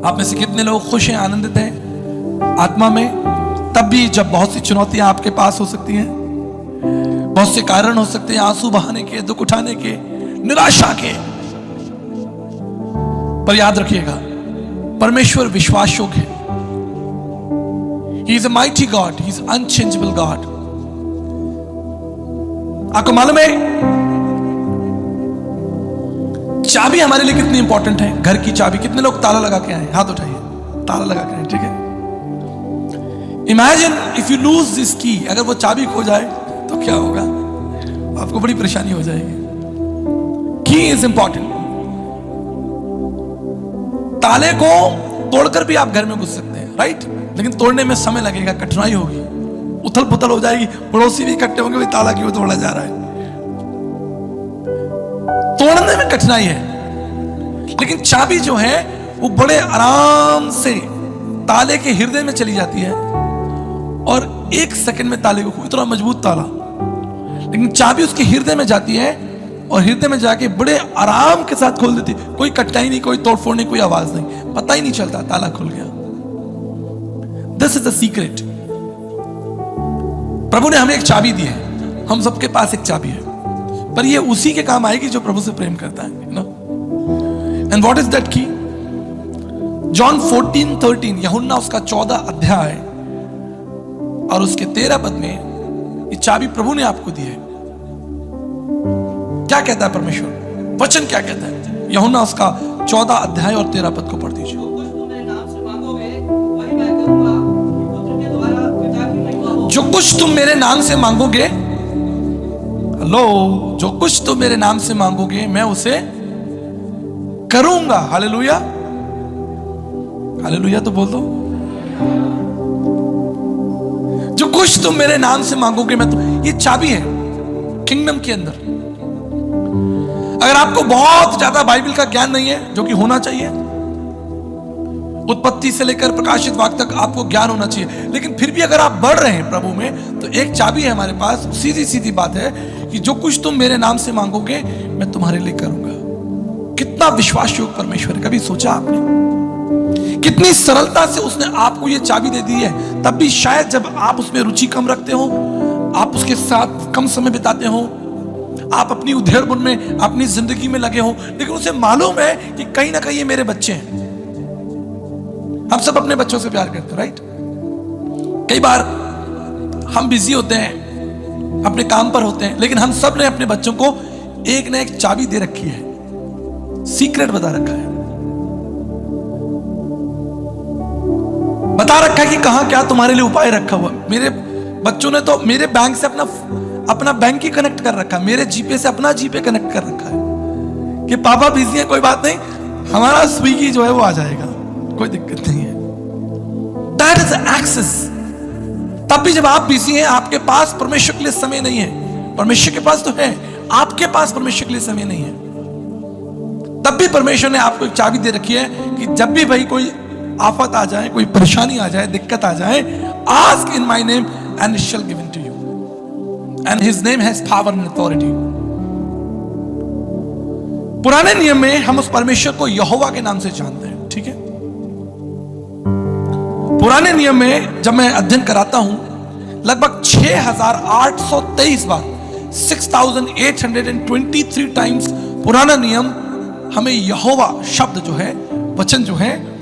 आप में से कितने लोग खुश हैं, आनंदित हैं आत्मा में, तब भी जब बहुत सी चुनौतियां आपके पास हो सकती हैं, बहुत से कारण हो सकते हैं आंसू बहाने के, दुख उठाने के, निराशा के। पर याद रखिएगा, परमेश्वर विश्वास योग्य है। He is a mighty God, He is unchangeable God। आपको मालूम है चाबी हमारे लिए कितनी इंपॉर्टेंट है? घर की चाबी। कितने लोग ताला लगा के आए? हाथ उठाइए। ताला लगा के आए, ठीक है। Imagine if you lose this की, अगर वो चाबी खो जाए तो क्या होगा? आपको बड़ी परेशानी हो जाएगी। की इज इंपॉर्टेंट। ताले को तोड़कर भी आप घर में घुस सकते हैं, राइट? लेकिन तोड़ने में समय लगेगा, कठिनाई होगी, उथल पुथल हो जाएगी, पड़ोसी भी इकट्ठे होंगे, भाई ताला क्यों तोड़ा जा रहा है। तोड़ने में कठिनाई है, लेकिन चाबी जो है वो बड़े आराम से ताले के हृदय में चली जाती है और 1 सेकंड में ताले को, इतना मजबूत ताला, लेकिन चाबी उसके हृदय में जाती है और हृदय में जाके बड़े आराम के साथ खोल देती है। कोई कटाई नहीं, कोई तोड़फोड़ नहीं, कोई आवाज नहीं, पता ही नहीं चलता ताला खुल गया। This is the secret. प्रभु ने हमें एक चाबी दी है, हम सबके पास एक चाबी है, पर ये उसी के काम आएगी जो प्रभु से प्रेम करता है, you know. And what is that की? जॉन 14:13, यूहन्ना उसका 14 अध्याय और उसके 13 पद में ये चाबी प्रभु ने आपको दी है। क्या कहता है परमेश्वर? वचन क्या कहता है? यूहन्ना उसका 14 अध्याय और 13 पद को पढ़ दीजिए। जो कुछ तुम मेरे नाम से मांगोगे, हेलो, जो कुछ तुम मेरे नाम से मांगोगे मैं उसे करूंगा। हालेलुया, हालेलुया तो बोल दो। जो कुछ तुम मेरे नाम से मांगोगे मैं तो, ये चाबी है किंगडम के अंदर। अगर आपको बहुत ज्यादा बाइबल का ज्ञान नहीं है, जो कि होना चाहिए, उत्पत्ति से लेकर प्रकाशित वाक्य तक आपको ज्ञान होना चाहिए, लेकिन फिर भी अगर आप बढ़ रहे हैं प्रभु में, तो एक चाबी है हमारे पास। सीधी सीधी बात है कि जो कुछ तुम मेरे नाम से मांगोगे मैं तुम्हारे लिए करूंगा। कितना विश्वास योग्य परमेश्वर है। कभी सोचा आपने कितनी सरलता से उसने आपको ये चाबी दे दी है? तब भी शायद जब आप उसमें रुचि कम रखते हो, आप उसके साथ कम समय बिताते हो, आप अपनी उधेड़-बुन में, अपनी जिंदगी में लगे हो, लेकिन उसे मालूम है कि कहीं ना कहीं ये मेरे बच्चे हैं। हम सब अपने बच्चों से प्यार करते हैं, राइट? कई बार हम बिजी होते हैं, अपने काम पर होते हैं, लेकिन हम सब ने अपने बच्चों को एक ना एक चाबी दे रखी है, सीक्रेट बता रखा है, बता रखा है कि कहां क्या तुम्हारे लिए उपाय रखा हुआ। मेरे बच्चों ने तो मेरे बैंक से अपना बैंक ही कनेक्ट कर रखा है, मेरे जीपे से अपना जीपे कनेक्ट कर रखा है कि पापा बिजी है, कोई बात नहीं, हमारा स्विगी जो है वो आ जाएगा, कोई दिक्कत नहीं है। That is access। तब भी जब आप बिजी हैं, आपके पास परमेश्वर के लिए समय नहीं है। परमेश्वर के पास तो है, आपके पास परमेश्वर के लिए समय नहीं है। तब भी परमेश्वर ने आपको एक चाबी दे रखी है कि जब भी भाई कोई आफत आ जाए, कोई परेशानी आ जाए, दिक्कत आ जाए, ask in my name and it shall given to you and his name has power and authority। पुराने नियम में हम उस परमेश्वर को यहोवा के नाम से जानते हैं, ठीक है? पुराने नियम में जब मैं अध्ययन कराता हूं, लगभग 6823 बार, 6823 टाइम्स पुराना नियम हमें यहोवा शब्द जो है, वचन जो है,